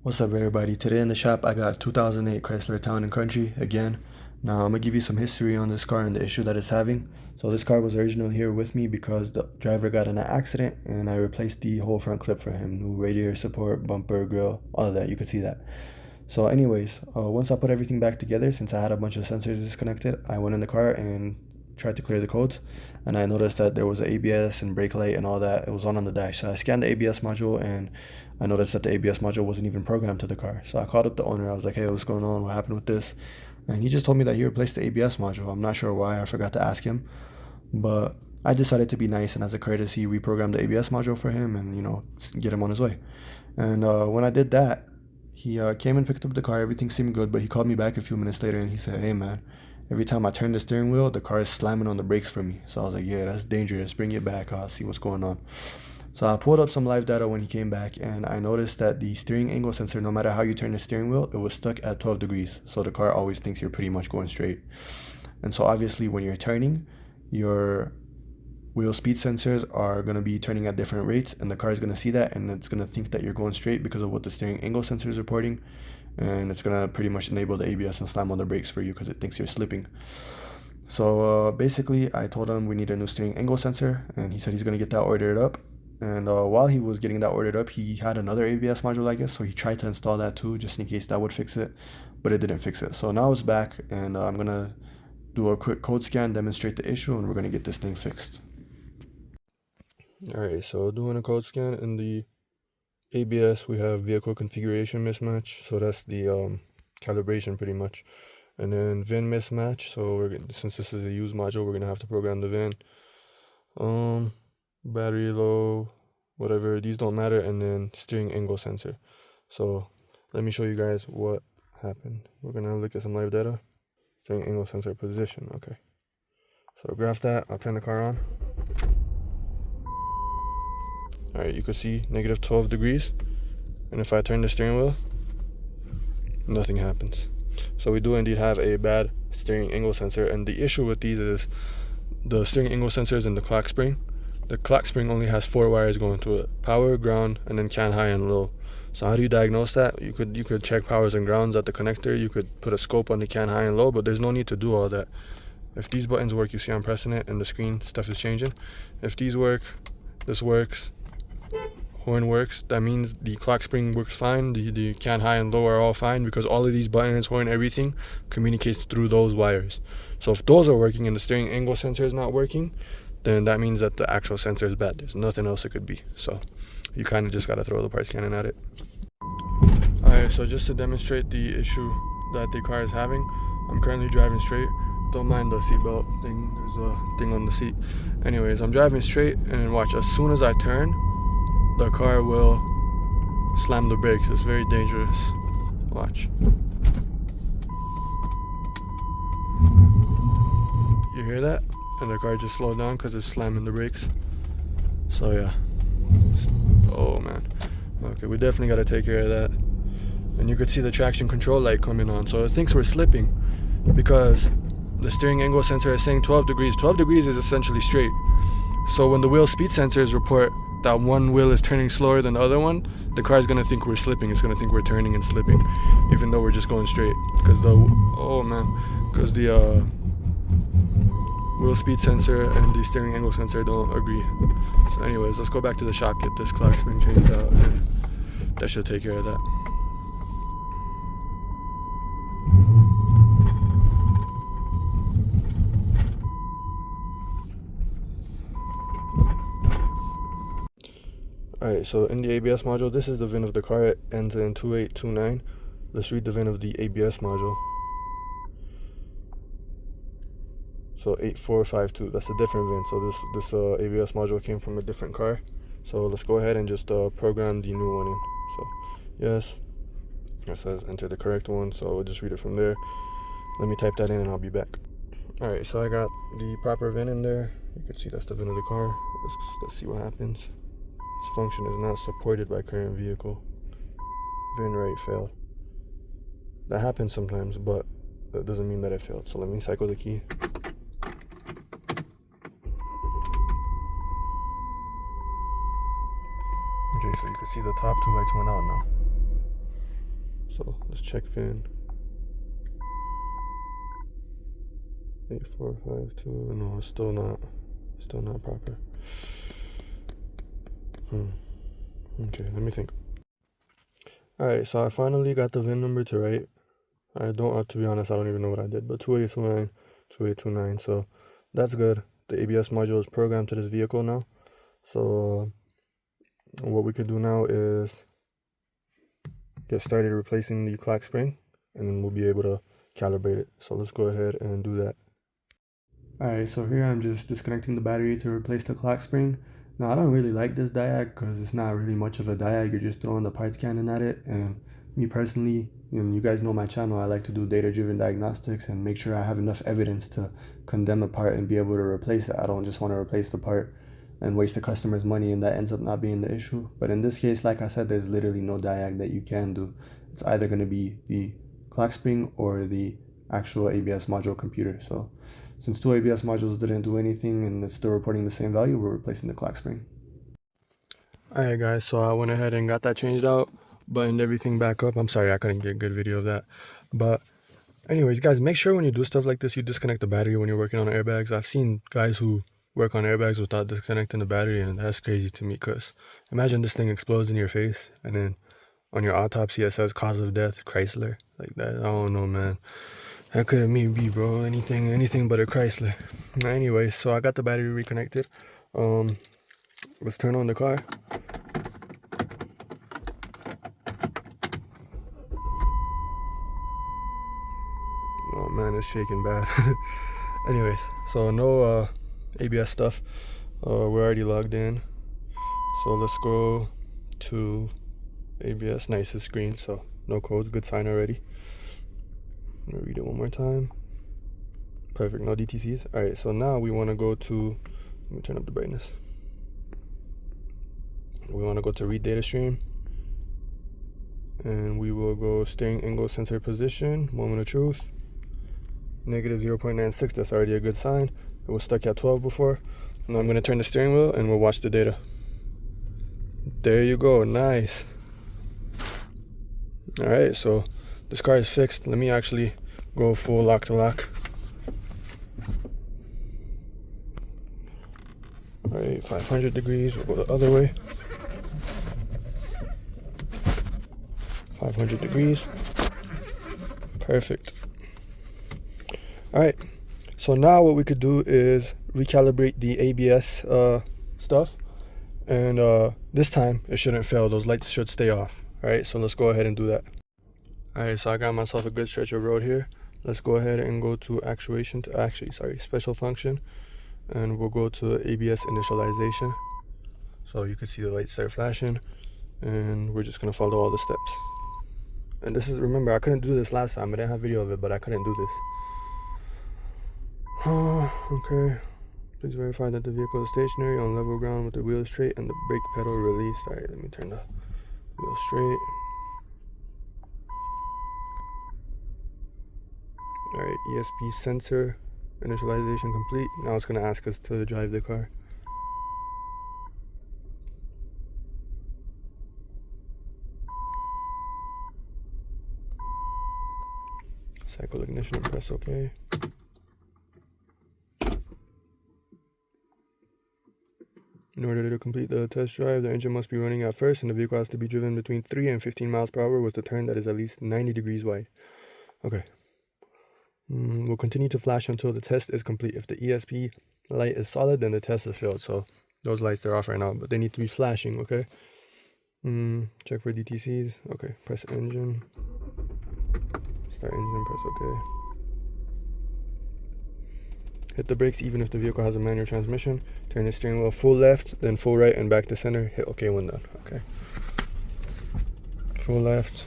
What's up, everybody? Today in the shop, I got 2008 Chrysler Town and Country again. Now, I'm gonna give you some history on this car and the issue that it's having. So, this car was originally here with me because the driver got in an accident and I replaced the whole front clip for him. New radiator support, bumper, grill, all of that. You could see that. So, anyways, once I put everything back together, since I had a bunch of sensors disconnected, I went in the car and tried to clear the codes. And I noticed that there was a ABS and brake light and all that. It was on the dash. So I scanned the ABS module and I noticed that the ABS module wasn't even programmed to the car. So I called up the owner. I was like, hey, what's going on? What happened with this? And he just told me that he replaced the ABS module. I'm not sure why. I forgot to ask him. But I decided to be nice and as a courtesy, reprogrammed the ABS module for him and, get him on his way. And when I did that, he came and picked up the car. Everything seemed good, but he called me back a few minutes later and he said, hey, man, every time I turn the steering wheel, the car is slamming on the brakes for me. So I was like, yeah, that's dangerous. Bring it back. I'll see what's going on. So I pulled up some live data when he came back, and I noticed that the steering angle sensor, no matter how you turn the steering wheel, it was stuck at 12 degrees. So the car always thinks you're pretty much going straight. And so obviously when you're turning, your wheel speed sensors are going to be turning at different rates, and the car is going to see that, and it's going to think that you're going straight because of what the steering angle sensor is reporting. And it's going to pretty much enable the ABS and slam on the brakes for you because it thinks you're slipping. So basically, I told him we need a new steering angle sensor, and he said he's going to get that ordered up. And while he was getting that ordered up, he had another ABS module, I guess, so he tried to install that too, just in case that would fix it, but it didn't fix it. So now it's back, and I'm going to do a quick code scan, demonstrate the issue, and we're going to get this thing fixed. Alright, so doing a code scan in the ABS, we have vehicle configuration mismatch, so that's the calibration pretty much. And then VIN mismatch, so since this is a used module, we're gonna have to program the VIN. Battery low, whatever, these don't matter. And then steering angle sensor. So let me show you guys what happened. We're gonna look at some live data. Steering angle sensor position, okay. So graph that, I'll turn the car on. Alright, you can see negative 12 degrees. And if I turn the steering wheel, nothing happens. So we do indeed have a bad steering angle sensor, and the issue with these is the steering angle sensors and the clock spring. The clock spring only has 4 wires going to it: power, ground, and then can high and low. So how do you diagnose that? You could check powers and grounds at the connector. You could put a scope on the can high and low, but there's no need to do all that. If these buttons work, you see I'm pressing it and the screen stuff is changing. If these work, this works, horn works, that means the clock spring works fine, the can high and low are all fine, because all of these buttons, horn, everything communicates through those wires. So if those are working and the steering angle sensor is not working, then that means that the actual sensor is bad. There's nothing else it could be. So you kind of just got to throw the parts cannon at it. Alright, so just to demonstrate the issue that the car is having, I'm currently driving straight. Don't mind the seatbelt thing, there's a thing on the seat. Anyways, I'm driving straight, and watch, as soon as I turn, the car will slam the brakes. It's very dangerous. Watch. You hear that? And the car just slowed down because it's slamming the brakes. So yeah. Oh man. Okay, we definitely got to take care of that. And you could see the traction control light coming on. So it thinks we're slipping because the steering angle sensor is saying 12 degrees. 12 degrees is essentially straight. So when the wheel speed sensors report that one wheel is turning slower than the other one, the car is going to think we're slipping. It's going to think we're turning and slipping, even though we're just going straight. Because the wheel speed sensor and the steering angle sensor don't agree. So anyways, let's go back to the shop, get this clock spring changed out, and that should take care of that. Alright, so in the ABS module, this is the VIN of the car. It ends in 2829. Let's read the VIN of the ABS module. So 8452, that's a different VIN. So this ABS module came from a different car. So let's go ahead and just program the new one in. So yes, it says enter the correct one, so we'll just read it from there. Let me type that in and I'll be back. Alright, so I got the proper VIN in there. You can see that's the VIN of the car. Let's see what happens. This function is not supported by current vehicle. VIN write failed. That happens sometimes, but that doesn't mean that it failed. So let me cycle the key. Okay, so you can see the top 2 lights went out now. So let's check VIN. 8452. No, it's still not proper. Okay, let me think. Alright, so I finally got the VIN number to write. I don't, to be honest, I don't even know what I did, but 2829, 2829. So that's good. The ABS module is programmed to this vehicle now. So what we could do now is get started replacing the clock spring, and then we'll be able to calibrate it. So let's go ahead and do that. Alright, so here I'm just disconnecting the battery to replace the clock spring. Now I don't really like this Diag because it's not really much of a Diag. You're just throwing the parts cannon at it, and me personally, you guys know my channel, I like to do data-driven diagnostics and make sure I have enough evidence to condemn a part and be able to replace it. I don't just want to replace the part and waste the customer's money, and that ends up not being the issue. But in this case, like I said, there's literally no Diag that you can do. It's either going to be the clock spring or the actual ABS module computer. So since two ABS modules didn't do anything and it's still reporting the same value, we're replacing the clock spring. Alright guys, so I went ahead and got that changed out, buttoned everything back up. I'm sorry I couldn't get a good video of that. But anyways, guys, make sure when you do stuff like this, you disconnect the battery when you're working on airbags. I've seen guys who work on airbags without disconnecting the battery, and that's crazy to me, because imagine this thing explodes in your face and then on your autopsy it says cause of death Chrysler. Like that, I don't know, man. That couldn't be, bro. Anything but a Chrysler. Anyway, so I got the battery reconnected. Let's turn on the car. Oh man, it's shaking bad. Anyways, so no ABS stuff. We're already logged in. So let's go to ABS. Nice, it's green, so no codes. Good sign already. I'm gonna read it one more time. Perfect, no DTCs. Alright, so now we want to go to, let me turn up the brightness. We want to go to read data stream, and we will go steering angle sensor position, moment of truth, negative 0.96. That's already a good sign. It was stuck at 12 before. Now I'm going to turn the steering wheel and we'll watch the data. There you go, nice. Alright, so this car is fixed. Let me actually go full lock to lock. Alright, 500 degrees, we'll go the other way. 500 degrees. Perfect. Alright, so now what we could do is recalibrate the ABS stuff, and this time it shouldn't fail. Those lights should stay off. Alright, so let's go ahead and do that. Alright, so I got myself a good stretch of road here. Let's go ahead and go to special function, and we'll go to ABS initialization. So you can see the lights start flashing, and we're just gonna follow all the steps. And this is, remember, I couldn't do this last time. I didn't have video of it, but I couldn't do this. Okay. Please verify that the vehicle is stationary on level ground with the wheel straight and the brake pedal released. Alright, let me turn the wheel straight. Alright, ESP sensor initialization complete. Now it's going to ask us to drive the car. Cycle ignition and press OK. In order to complete the test drive, the engine must be running at first, and the vehicle has to be driven between 3 and 15 miles per hour with a turn that is at least 90 degrees wide. Okay. We'll continue to flash until the test is complete. If the ESP light is solid, then the test is failed. So those lights are off right now, but they need to be flashing, okay? Check for DTCs. Okay, press engine. Start engine, press OK. Hit the brakes even if the vehicle has a manual transmission. Turn the steering wheel full left, then full right and back to center. Hit OK when done. Okay. Full left.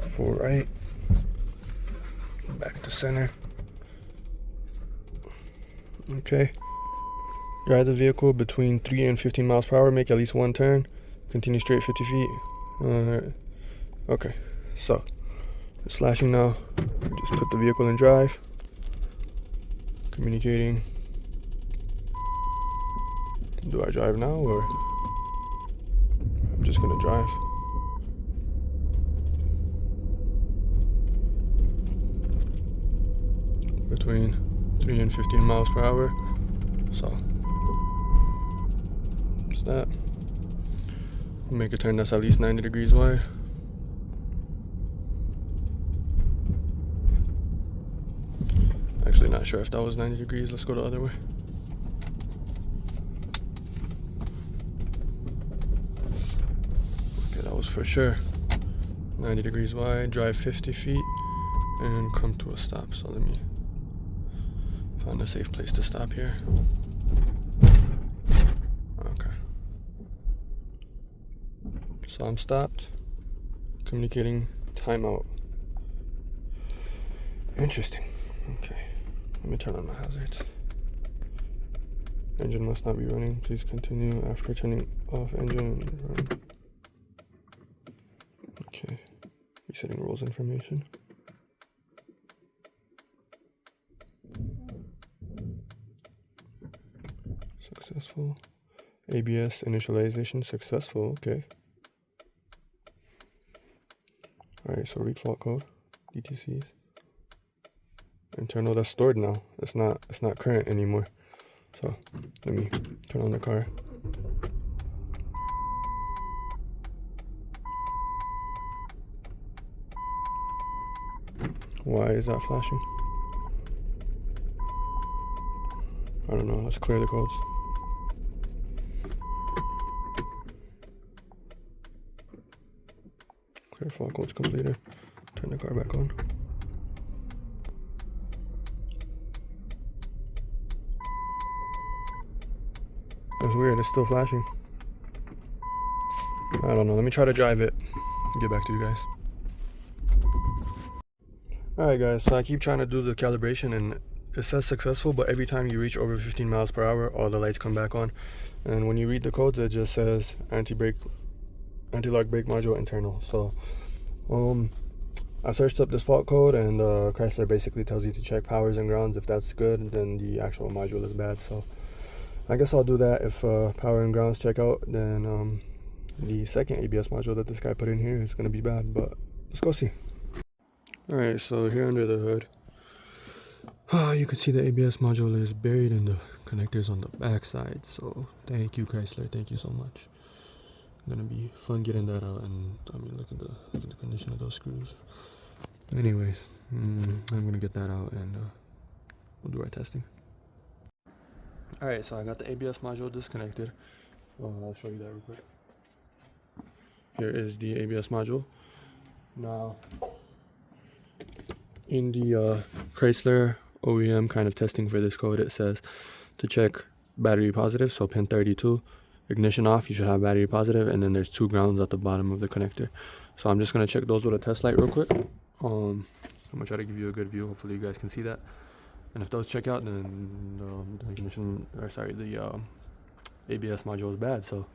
Full right. Back to center. Okay. Drive the vehicle between 3 and 15 miles per hour. Make at least one turn. Continue straight 50 feet. Alright. Okay. So, it's flashing now. Just put the vehicle in drive. Communicating. Do I drive now, or I'm just gonna drive? between 3 and 15 miles per hour. So that's that. Make a turn that's at least 90 degrees wide. Actually not sure if that was 90 degrees. Let's go the other way. Okay, that was for sure 90 degrees wide. Drive 50 feet and come to a stop. So let me find a safe place to stop here. Okay. So I'm stopped. Communicating timeout. Interesting. Okay. Let me turn on the hazards. Engine must not be running. Please continue after turning off engine. Run. Okay. Resetting rules information. Successful. ABS initialization successful. Okay. Alright, so read fault code. DTCs. Internal, that's stored now. It's not current anymore. So let me turn on the car. Why is that flashing? I don't know. Let's clear the codes. Clear fault codes completed. Turn the car back on. That's weird, it's still flashing. I don't know, let me try to drive it. Get back to you guys. Alright guys, so I keep trying to do the calibration and it says successful, but every time you reach over 15 miles per hour, all the lights come back on. And when you read the codes, it just says anti-lock brake module internal. So I searched up this fault code and Chrysler basically tells you to check powers and grounds. If that's good, then the actual module is bad. So I guess I'll do that. If power and grounds check out, then the second ABS module that this guy put in here is going to be bad, but let's go see. Alright, so here under the hood, you can see the ABS module is buried in the connectors on the back side. So thank you, Chrysler, thank you so much. Gonna be fun getting that out, and I mean look at the condition of those screws. Anyways, I'm gonna get that out and we'll do our testing. Alright, so I got the ABS module disconnected. I'll show you that real quick. Here is the ABS module. Now, in the Chrysler OEM kind of testing for this code, it says to check battery positive, so pin 32. Ignition off, you should have battery positive, and then there's 2 grounds at the bottom of the connector. So I'm just going to check those with a test light real quick. I'm going to try to give you a good view. Hopefully you guys can see that. And if those check out, then the ignition, or sorry, the ABS module is bad. So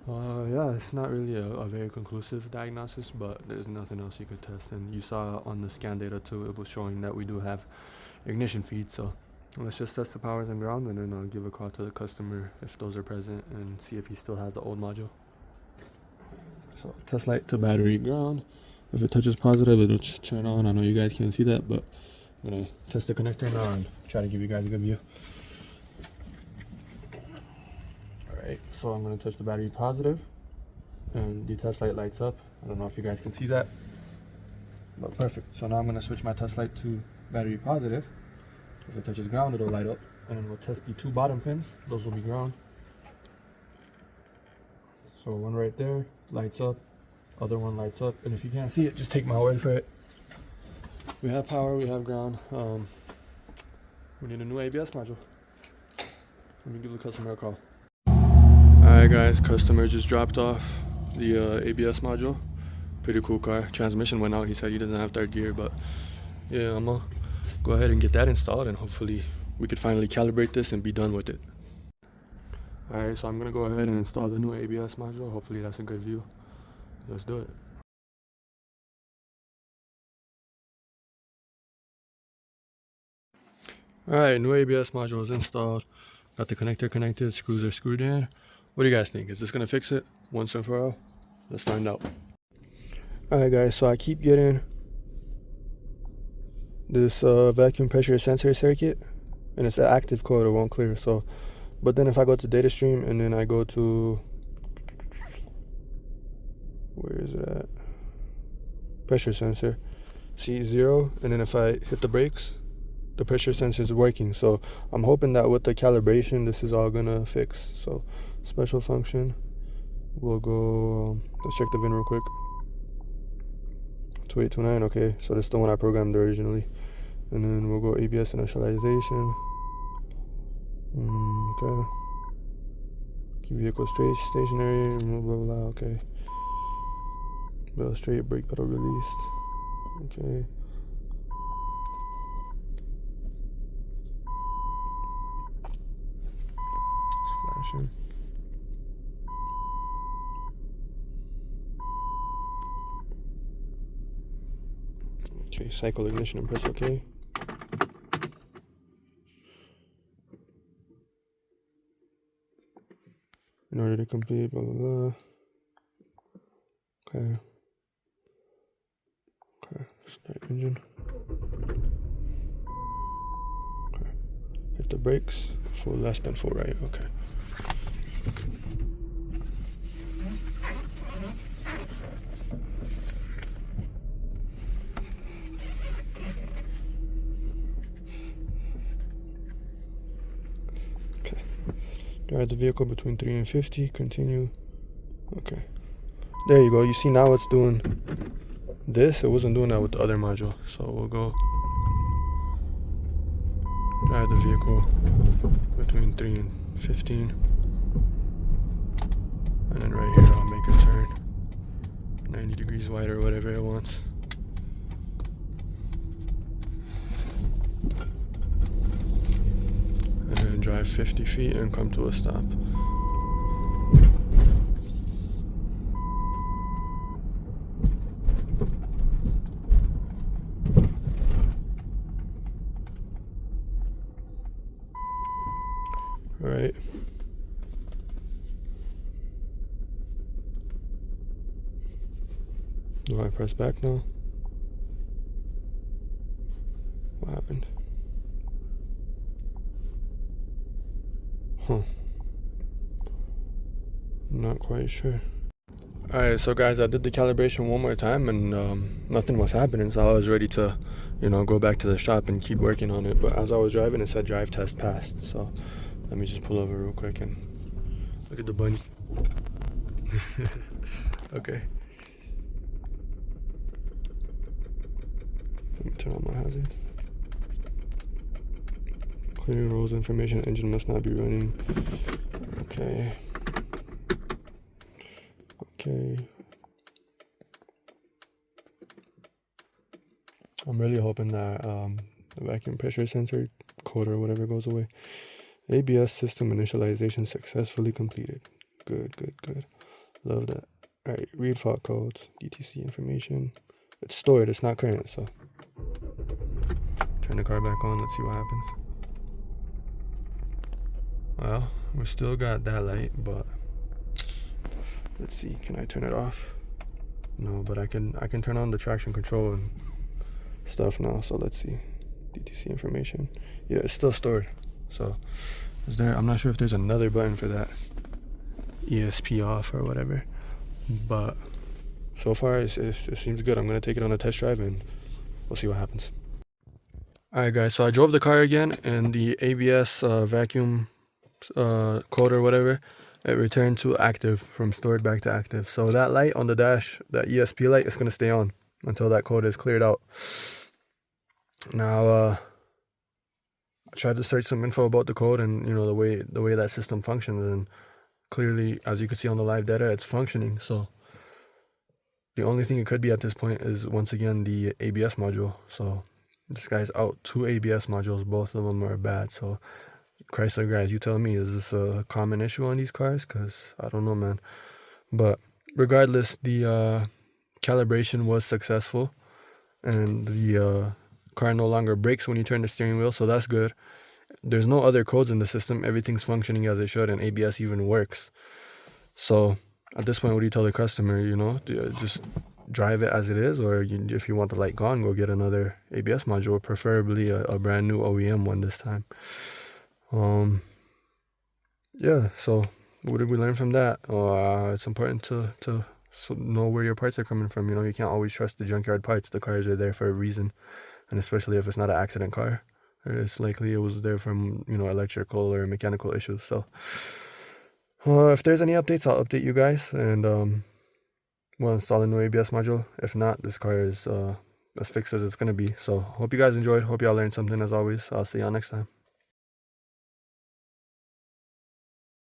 yeah, it's not really a very conclusive diagnosis, but there's nothing else you could test. And you saw on the scan data too, it was showing that we do have ignition feed. So let's just test the powers and ground, and then I'll give a call to the customer if those are present and see if he still has the old module. So test light to battery ground. If it touches positive, it'll turn on. I know you guys can't see that, but I'm gonna test the connector now and try to give you guys a good view. Alright, so I'm gonna touch the battery positive and the test light lights up. I don't know if you guys can see that, but perfect. So now I'm gonna switch my test light to battery positive. As it touches ground, it'll light up, and then we'll test the 2 bottom pins. Those will be ground. So one right there lights up, other one lights up, and if you can't see it, just take my word for it. We have power, we have ground. We need a new ABS module. Let me give the customer a call. Alright guys, customer just dropped off the ABS module. Pretty cool car. Transmission went out. He said he doesn't have 3rd gear, but yeah, I'm gonna go ahead and get that installed, and hopefully we could finally calibrate this and be done with it. Alright, so I'm gonna go ahead and install the new ABS module. Hopefully that's a good view. Let's do it. Alright, new ABS module is installed. Got the connector connected, screws are screwed in. What do you guys think? Is this gonna fix it once and for all? Let's find out. Alright guys, so I keep getting this vacuum pressure sensor circuit, and it's an active code, it won't clear. So, but then if I go to data stream and then I go to, where is it at? Pressure sensor, see 0, and then if I hit the brakes, the pressure sensor is working. So I'm hoping that with the calibration, this is all gonna fix. So special function, we'll go, let's check the VIN real quick. 2829, okay, so this is the one I programmed originally. And then we'll go ABS initialization. Okay. Keep vehicle straight, stationary, blah, blah, blah, okay. Wheel straight, brake pedal released. Okay. It's flashing. Okay, cycle ignition and press OK. In order to complete, blah, blah, blah. Okay. Okay, start engine. Okay. Hit the brakes. Full left and full right. Okay. Okay. Drive the vehicle between 3 and 50. Continue. Okay. There you go. You see now it's doing this. It wasn't doing that with the other module. So we'll go drive the vehicle between 3 and 15. And then right here I'll make a turn 90 degrees wide or whatever it wants. And then drive 50 feet and come to a stop. Alright. Do I press back now? What happened? Huh. I'm not quite sure. Alright, so guys, I did the calibration one more time and nothing was happening, so I was ready to, go back to the shop and keep working on it. But as I was driving, it said drive test passed. So let me just pull over real quick and look at the bunny. Okay. Let me turn on my hazard. Clear rolls information, engine must not be running. Okay. Okay. I'm really hoping that the vacuum pressure sensor code or whatever goes away. ABS system initialization successfully completed. Good, good, good. Love that. Alright, read fault codes, DTC information. It's stored, it's not current, so. Turn the car back on, let's see what happens. Well, we still got that light, but let's see, can I turn it off? No, but I can turn on the traction control and stuff now, so let's see. DTC information. Yeah, it's still stored. So I'm not sure if there's another button for that. ESP off or whatever. But so far it seems good. I'm gonna take it on a test drive and we'll see what happens. Alright guys, so I drove the car again and the ABS vacuum code or whatever, it returned to active from stored back to active. So that light on the dash, that ESP light, is gonna stay on until that code is cleared out. Now I tried to search some info about the code and the way that system functions, and clearly, as you can see on the live data, it's functioning. So the only thing it could be at this point is once again the ABS module. So this guy's out 2 ABS modules, both of them are bad. So Chrysler guys, you tell me, is this a common issue on these cars? Because I don't know, man. But regardless, the calibration was successful and the car no longer brakes when you turn the steering wheel, so that's good. There's no other codes in the system. Everything's functioning as it should, and ABS even works. So at this point, what do you tell the customer? Just drive it as it is, or if you want the light gone, go get another ABS module, preferably a brand new OEM one this time. Yeah, so what did we learn from that? It's important to know where your parts are coming from. You can't always trust the junkyard parts. The cars are there for a reason, and especially if it's not an accident car, it's likely it was there from electrical or mechanical issues. So if there's any updates, I'll update you guys, and we'll install a new ABS module. If not, this car is as fixed as it's gonna be. So hope you guys enjoyed. Hope y'all learned something. As always, I'll see y'all next time.